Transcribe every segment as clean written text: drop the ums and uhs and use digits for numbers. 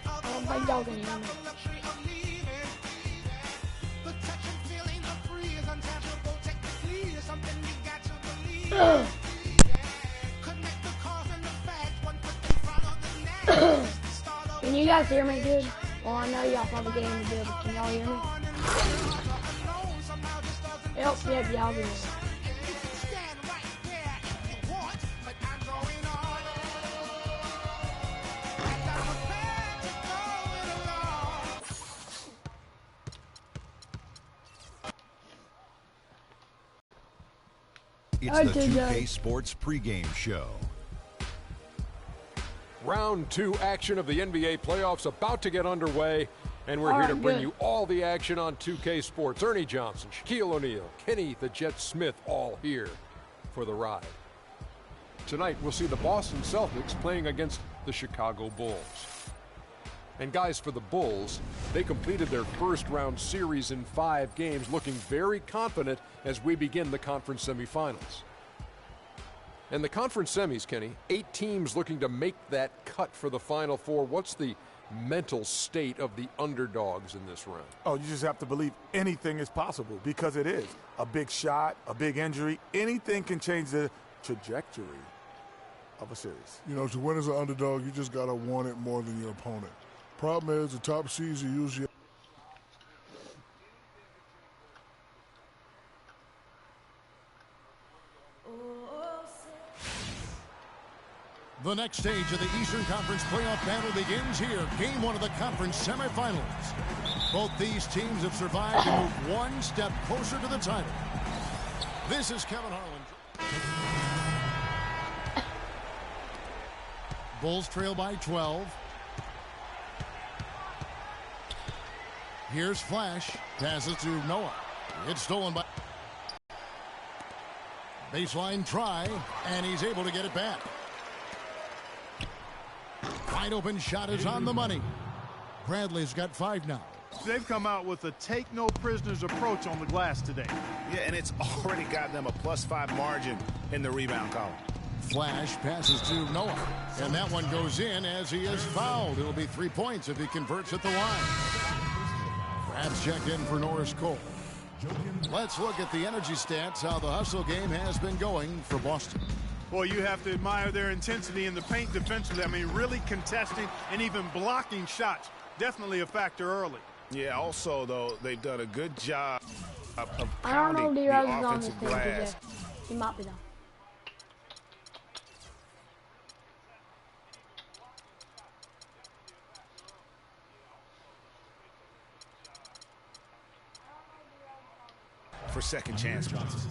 I don't think y'all can hear me. Can you guys hear me good? Well, I know y'all probably can't hear me good, but can y'all hear me? Yep, y'all can hear me. It's the 2K Sports pregame show. Round 2 action of the NBA playoffs about to get underway, and we're here to bring you all the action on 2K Sports. Ernie Johnson, Shaquille O'Neal, Kenny the Jet Smith, all here for the ride. Tonight, we'll see the Boston Celtics playing against the Chicago Bulls. And guys, for the Bulls, they completed their first round series in 5 games, looking very confident as we begin the conference semifinals. And the conference semis, Kenny, 8 teams looking to make that cut for the Final Four. What's the mental state of the underdogs in this round? Oh, you just have to believe anything is possible, because it is. A big shot, a big injury, anything can change the trajectory of a series. You know, to win as an underdog, you just got to want it more than your opponent. Problem is, the top seeds are usually... The next stage of the Eastern Conference playoff battle begins here. Game 1 of the conference semifinals. Both these teams have survived to move one step closer to the title. This is Kevin Harlan. Bulls trail by 12. Here's Flash. Passes to Noah. It's stolen by... Baseline try, and he's able to get it back. Wide open shot is on the money. Bradley's got 5 now. They've come out with a take no prisoners approach on the glass today. Yeah, and it's already got them a +5 margin in the rebound column. Flash passes to Noah, and that one goes in as he is fouled. It'll be 3 points if he converts at the line. Krabs checked in for Norris Cole. Let's look at the energy stats, how the hustle game has been going for Boston. Well, you have to admire their intensity in the paint defensively. I mean, really contesting and even blocking shots. Definitely a factor early. Yeah, also, though, they've done a good job of I don't know pounding if the D-Rose is on this offensive thing glass. today. He might be though. For second chance ones.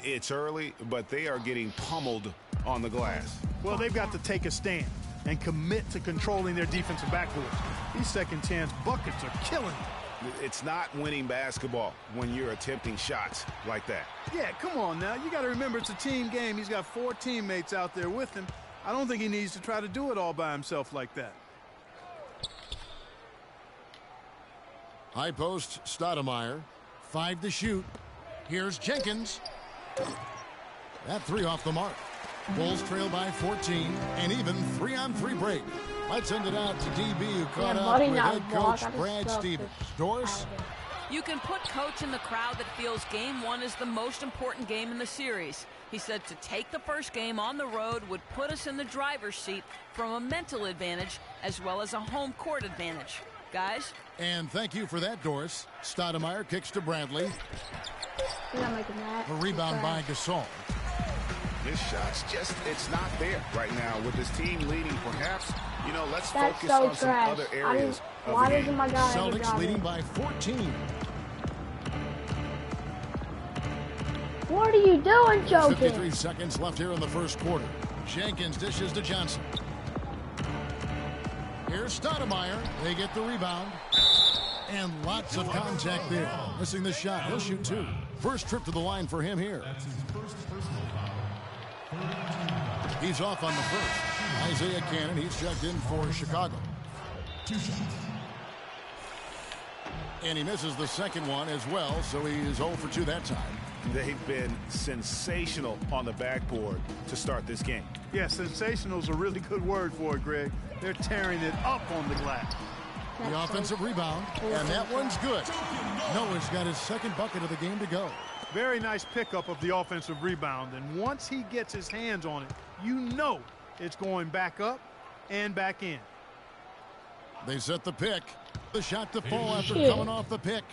It's early, but they are getting pummeled on the glass. Well, they've got to take a stand and commit to controlling their defensive backboards. These second chance buckets are killing them. It's not winning basketball when you're attempting shots like that. Yeah, come on now. You got to remember it's a team game. He's got 4 teammates out there with him. I don't think he needs to try to do it all by himself like that. High post, Stoudemire. 5 to shoot. Here's Jenkins. That 3 off the mark. Bulls trail by 14, and even 3-on-3 break. Let's send it out to DB, who caught up with head coach Brad Stevens. Doris? You can put Coach in the crowd that feels Game 1 is the most important game in the series. He said to take the first game on the road would put us in the driver's seat from a mental advantage as well as a home court advantage. Guys? And thank you for that, Doris. Stoudemire kicks to Bradley. A rebound by Gasol. This shot's just, it's not there right now. With this team leading, perhaps, you know, let's That's focus so on some other areas of why the doesn't game. my guy Celtics leading by 14. What are you doing, Joker? 53 seconds left here in the first quarter. Jenkins dishes to Johnson. Here's Stoudemire. They get the rebound. And lots of contact there. Missing the shot. He'll shoot 2. First trip to the line for him here. He's off on the first. Isaiah Cannon, he's checked in for Chicago. And he misses the second one as well, so he is 0 for 2 that time. They've been sensational on the backboard to start this game. Yeah, sensational is a really good word for it, Greg. They're tearing it up on the glass. The offensive rebound, and that one's good. Noah's got his second bucket of the game to go. Very nice pickup of the offensive rebound, and once he gets his hands on it, you know it's going back up and back in. They set the pick. The shot to fall after coming off the pick.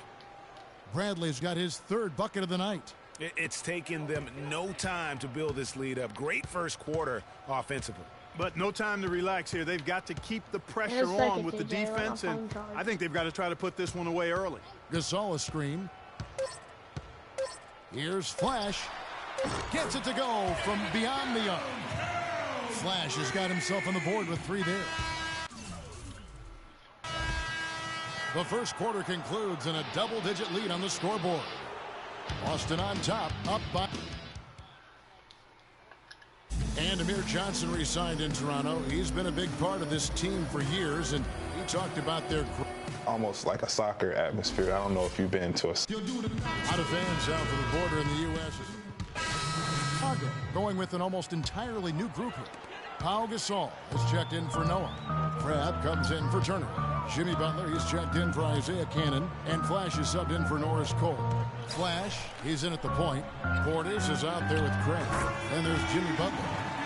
Bradley's got his third bucket of the night. It's taken them no time to build this lead up. Great first quarter offensively. But no time to relax here. They've got to keep the pressure on with the defense, and I think they've got to try to put this one away early. Gasol a screen. Here's Flash. Gets it to go from beyond the arc. Flash has got himself on the board with 3 there. The first quarter concludes in a double-digit lead on the scoreboard. Boston on top, up by... And Amir Johnson re-signed in Toronto. He's been a big part of this team for years, and he talked about their... Almost like a soccer atmosphere. I don't know if you've been to a... Out of fans south of the border in the U.S. Chicago going with an almost entirely new group here. Pau Gasol has checked in for Noah. Crabbe comes in for Turner. Jimmy Butler, he's checked in for Isaiah Cannon. And Flash is subbed in for Norris Cole. Flash, he's in at the point. Portis is out there with Craig. And there's Jimmy Butler.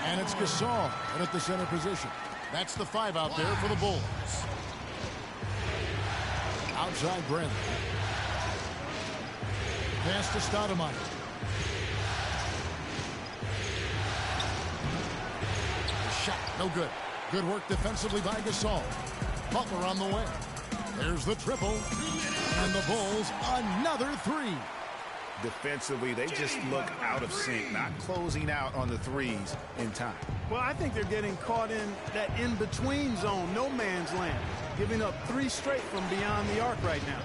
And it's Gasol in at the center position. That's the 5 out there for the Bulls. Outside Brent. Pass to Stoudemire. Shot, no good. Good work defensively by Gasol. Butler on the way. There's the triple. And the Bulls, another 3. Defensively, they just look out of sync, not closing out on the threes in time. Well, I think they're getting caught in that in-between zone, no man's land, giving up 3 straight from beyond the arc right now.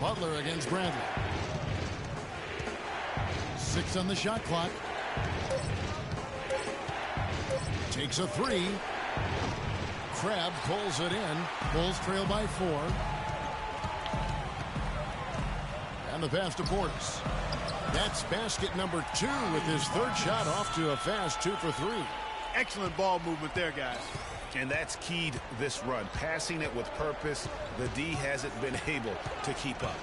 Butler against Bradley. 6 on the shot clock. Takes a 3. Crabbe pulls it in. Bulls trail by 4. And the pass to Portis. That's basket number 2 with his third shot off to a fast 2 for 3. Excellent ball movement there, guys. And that's keyed this run. Passing it with purpose. The D hasn't been able to keep up.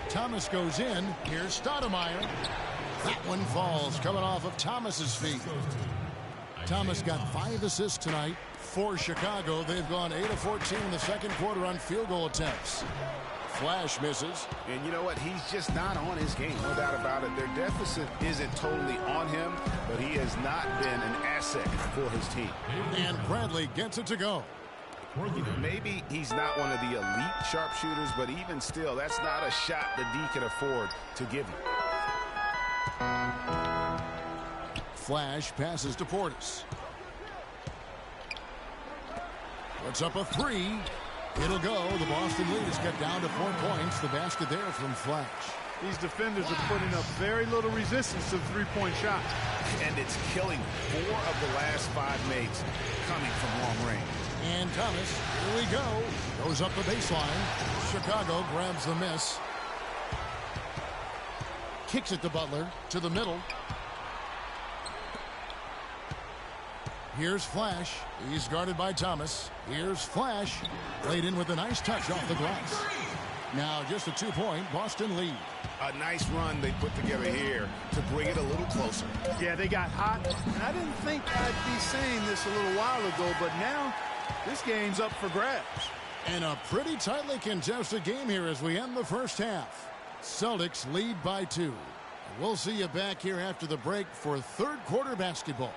Thomas goes in. Here's Stoudemire. That one falls coming off of Thomas's feet. Thomas got 5 assists tonight for Chicago. They've gone 8 of 14 in the second quarter on field goal attempts. Flash misses. And you know what? He's just not on his game. No doubt about it. Their deficit isn't totally on him, but he has not been an asset for his team. And Bradley gets it to go. Maybe he's not one of the elite sharpshooters, but even still, that's not a shot the D can afford to give him. Flash passes to Portis. Puts up a 3. It'll go. The Boston lead is cut down to 4 points. The basket there from Flash. These defenders are putting up very little resistance to the three-point shot. And it's killing 4 of the last 5 makes coming from long range. And Thomas, here we go. Goes up the baseline. Chicago grabs the miss. Kicks it to Butler to the middle. Here's Flash. He's guarded by Thomas. Here's Flash. Played in with a nice touch off the glass. Now just a 2-point Boston lead. A nice run they put together here to bring it a little closer. Yeah, they got hot. And I didn't think I'd be saying this a little while ago, but now this game's up for grabs. And a pretty tightly contested game here as we end the first half. Celtics lead by 2. We'll see you back here after the break for third quarter basketball.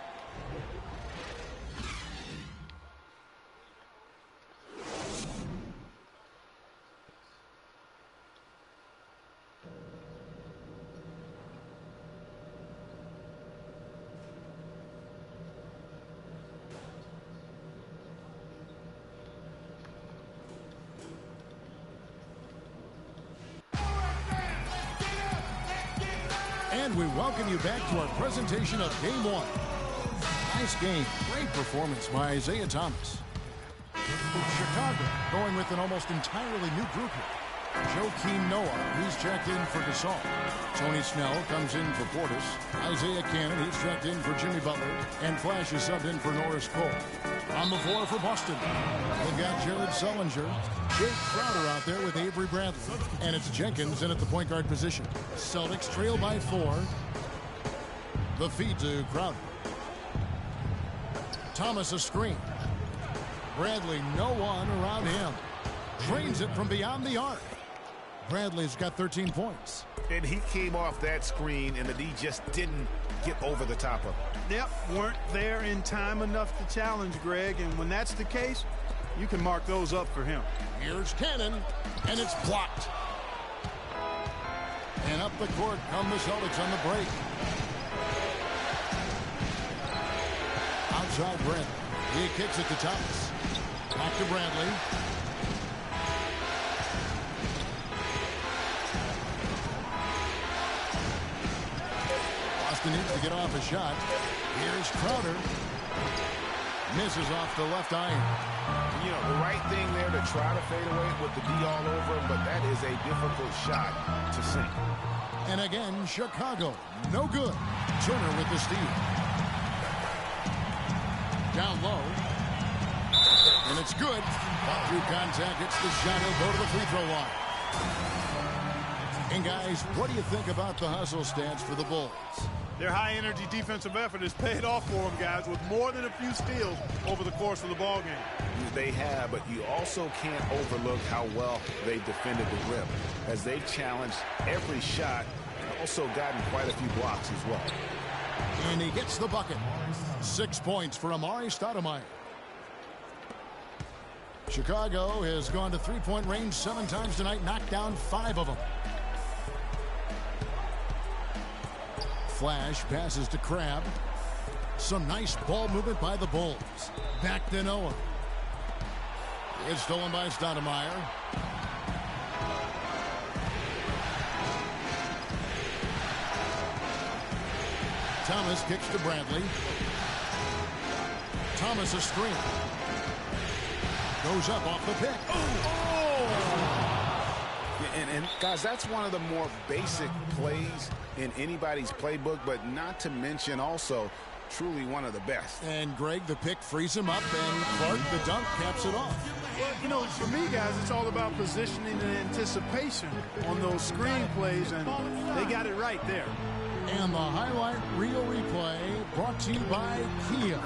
And we welcome you back to our presentation of Game 1. Nice game. Great performance by Isaiah Thomas. Chicago going with an almost entirely new group here. Joakim Noah, he's checked in for Gasol. Tony Snell comes in for Portis. Isaiah Cannon, he's checked in for Jimmy Butler. And Flash is subbed in for Norris Cole. On the floor for Boston, they've got Jared Sullinger, Jake Crowder out there with Avery Bradley. And it's Jenkins in at the point guard position. Celtics trail by 4. The feed to Crowder. Thomas a screen. Bradley, no one around him. Drains it from beyond the arc. Bradley's got 13 points. And he came off that screen, and the D just didn't get over the top of it. Yep, weren't there in time enough to challenge Greg, and when that's the case, you can mark those up for him. Here's Cannon, and it's blocked. And up the court come the Celtics on the break. Outside Bradley. He kicks it to Thomas. Back to Bradley. Needs to get off a shot. Here's Crowder. Misses off the left iron. You know, the right thing there to try to fade away with the D all over him, but that is a difficult shot to sink. And again, Chicago. No good. Turner with the steal. Down low. And it's good. Through contact, it's the shot. He'll go to the free throw line. And guys, what do you think about the hustle stance for the Bulls? Their high-energy defensive effort has paid off for them, guys, with more than a few steals over the course of the ball game. They have, but you also can't overlook how well they defended the rim, as they've challenged every shot and also gotten quite a few blocks as well. And he gets the bucket. 6 points for Amari Stoudemire. Chicago has gone to three-point range 7 times tonight, knocked down 5 of them. Flash passes to Crabbe. Some nice ball movement by the Bulls. Back to Noah. It's stolen by Stoudemire. Thomas kicks to Bradley. Thomas a screen. Goes up off the pick. And guys, that's one of the more basic plays in anybody's playbook, but not to mention also truly one of the best. And Greg, the pick frees him up, and Clark, the dunk, caps it off. Well, you know, for me, guys, it's all about positioning and anticipation on those screen plays, and they got it right there. And the highlight reel replay brought to you by Kia.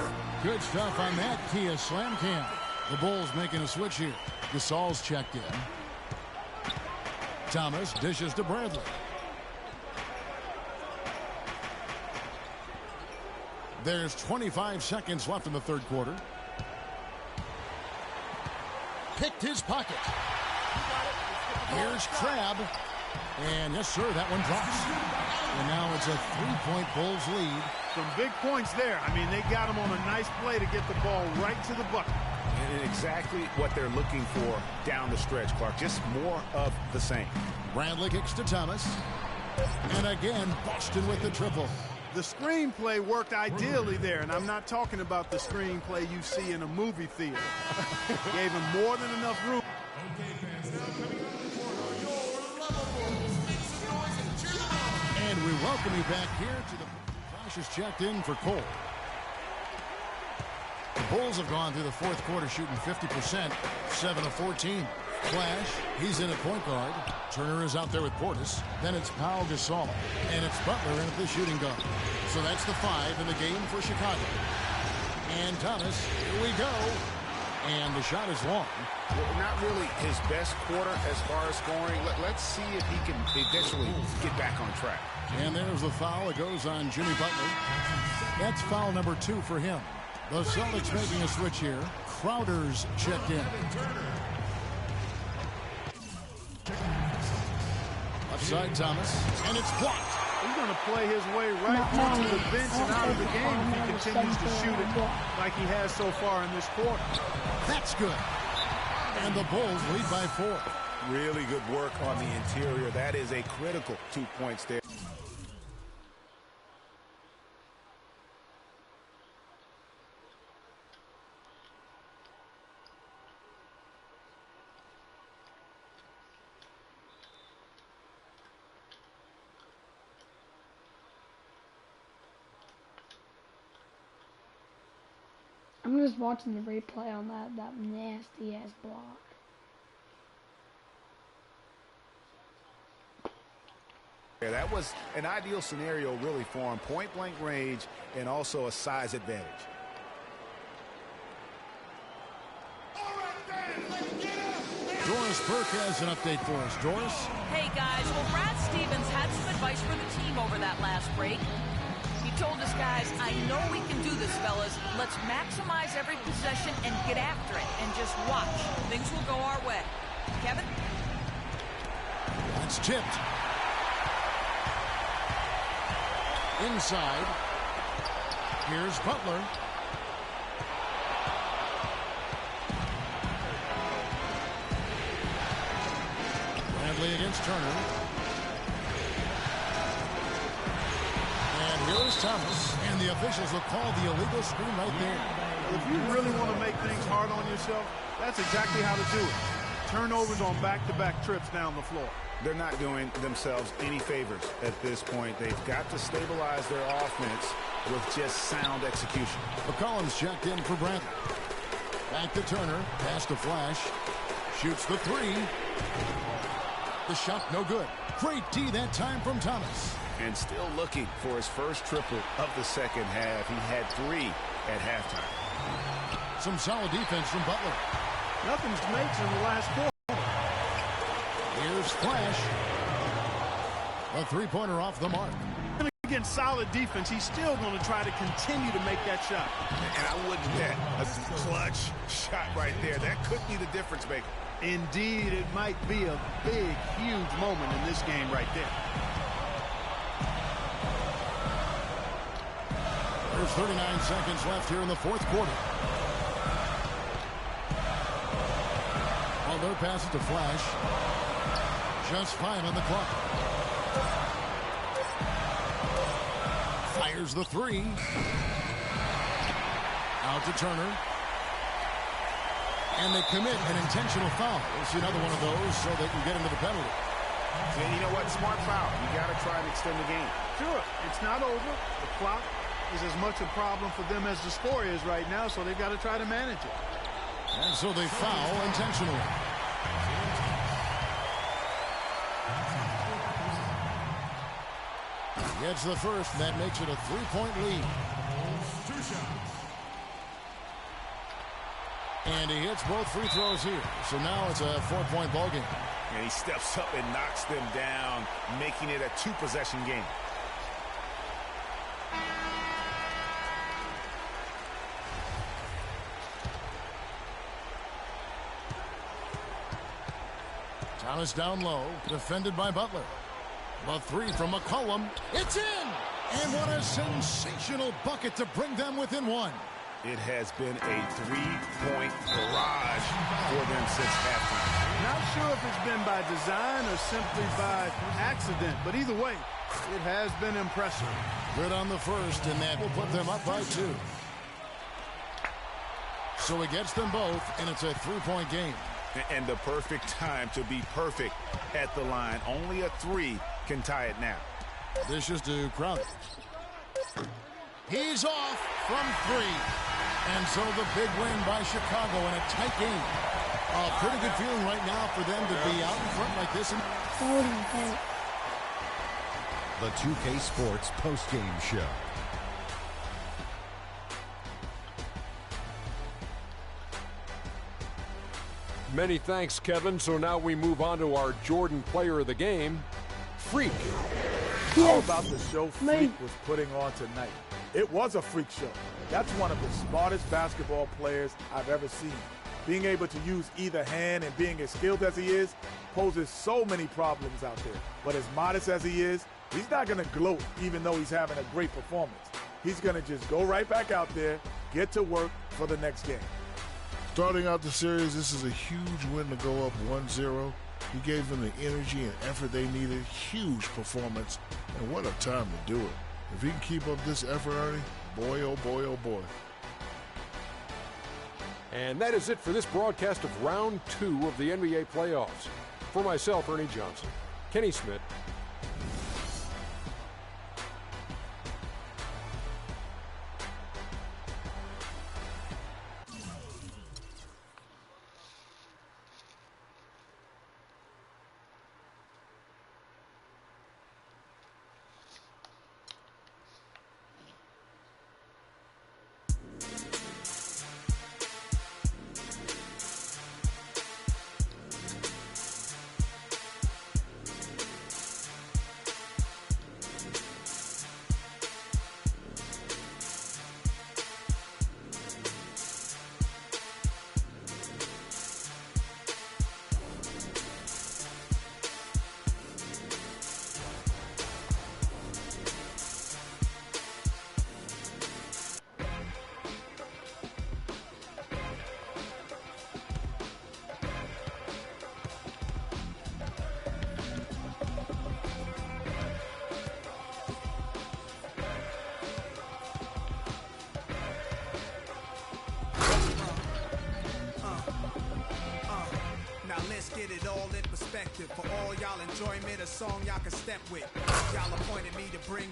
Good stuff on that Kia Slam Cam. The Bulls making a switch here. Gasol's checked in. Thomas dishes to Bradley. There's 25 seconds left in the third quarter. Picked his pocket. Here's Crabbe. And yes, sir, that one drops. And now it's a 3-point Bulls lead. Some big points there. I mean, they got him on a nice play to get the ball right to the bucket. And exactly what they're looking for down the stretch, Clark. Just more of the same. Bradley kicks to Thomas. And again, Boston with the triple. The screenplay worked ideally there, and I'm not talking about the screenplay you see in a movie theater. Gave him more than enough room. And we welcome you back here to the Flash is checked in for Cole. The Bulls have gone through the fourth quarter shooting 50%, 7 of 14. Flash, he's in at point guard. Turner is out there with Portis. Then it's Pau Gasol. And it's Butler in at the shooting guard. So that's the 5 in the game for Chicago. And Thomas, here we go. And the shot is long. Well, not really his best quarter as far as scoring. Let's see if he can eventually get back on track. And there's the foul. It goes on Jimmy Butler. That's foul number 2 for him. The Celtics making a switch here. Crowder's checked in. Left side Thomas. And it's blocked. He's going to play his way right through to the bench and out of the game if he continues to shoot it like he has so far in this quarter. That's good. And the Bulls lead by 4. Really good work on the interior. That is a critical 2 points there. I'm just watching the replay on that nasty ass block. Yeah, that was an ideal scenario really for him. Point blank range and also a size advantage. Doris Burke has an update for us. Doris? Hey, guys. Well, Brad Stevens had some advice for the team over that last break. He told us, guys, I know we can do this, fellas. Let's maximize every possession and get after it. And just watch. Things will go our way. Kevin? That's tipped. Inside. Here's Butler. Bradley against Turner. And here is Thomas. And the officials will call the illegal screen right there. If you really want to make things hard on yourself, that's exactly how to do it. Turnovers on back-to-back trips down the floor. They're not doing themselves any favors at this point. They've got to stabilize their offense with just sound execution. McCollum's checked in for Bradley. Back to Turner. Pass to Flash. Shoots the three. The shot no good. Great D that time from Thomas. And still looking for his first triple of the second half. He had 3 at halftime. Some solid defense from Butler. Nothing's makes in the last quarter. Here's Flash. A three-pointer off the mark. Against solid defense, he's still going to try to continue to make that shot. And I wouldn't bet a clutch shot right there. That could be the difference maker. Indeed, it might be a big, huge moment in this game right there. There's 39 seconds left here in the fourth quarter. Butler passes to Flash. Just 5 on the clock. Fires the three. Out to Turner. And they commit an intentional foul. We'll see another one of those so they can get into the penalty. And you know what? Smart foul. You got to try and extend the game. Sure. It's not over. The clock is as much a problem for them as the score is right now, so they've got to try to manage it. And so they foul intentionally. Gets the first, and that makes it a 3-point lead. And he hits both free throws here. So now it's a 4-point ball game. And he steps up and knocks them down, making it a 2-possession game. Thomas down low, defended by Butler. The three from McCollum. It's in! And what a sensational bucket to bring them within 1. It has been a 3-point barrage for them since halftime. Not sure if it's been by design or simply by accident, but either way, it has been impressive. Good on the first, and that will put them up by 2. So he gets them both, and it's a 3-point game. And the perfect time to be perfect at the line. Only a 3 can tie it now. Dishes to Crowder. He's off from 3. And so the big win by Chicago in a tight game. A pretty good feeling right now for them to be out in front like this. The 2K Sports postgame show. Many thanks, Kevin. So now we move on to our Jordan player of the game, Freak. How about the show Freak was putting on tonight? It was a freak show. That's one of the smartest basketball players I've ever seen. Being able to use either hand and being as skilled as he is poses so many problems out there. But as modest as he is, he's not going to gloat even though he's having a great performance. He's going to just go right back out there, get to work for the next game. Starting out the series, this is a huge win to go up 1-0. He gave them the energy and effort they needed. Huge performance, and what a time to do it. If he can keep up this effort, Ernie, boy, oh boy, oh boy. And that is it for this broadcast of Round 2 of the NBA playoffs. For myself, Ernie Johnson, Kenny Smith, let's get it all in perspective. For all y'all enjoyment, a song y'all can step with. Y'all appointed me to bring.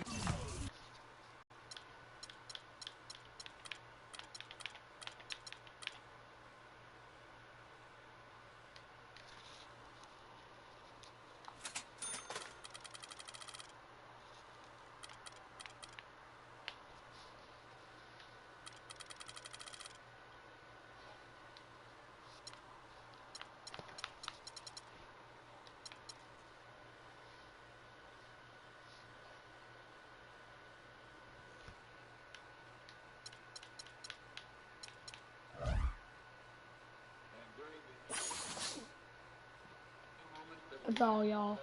That's all, y'all.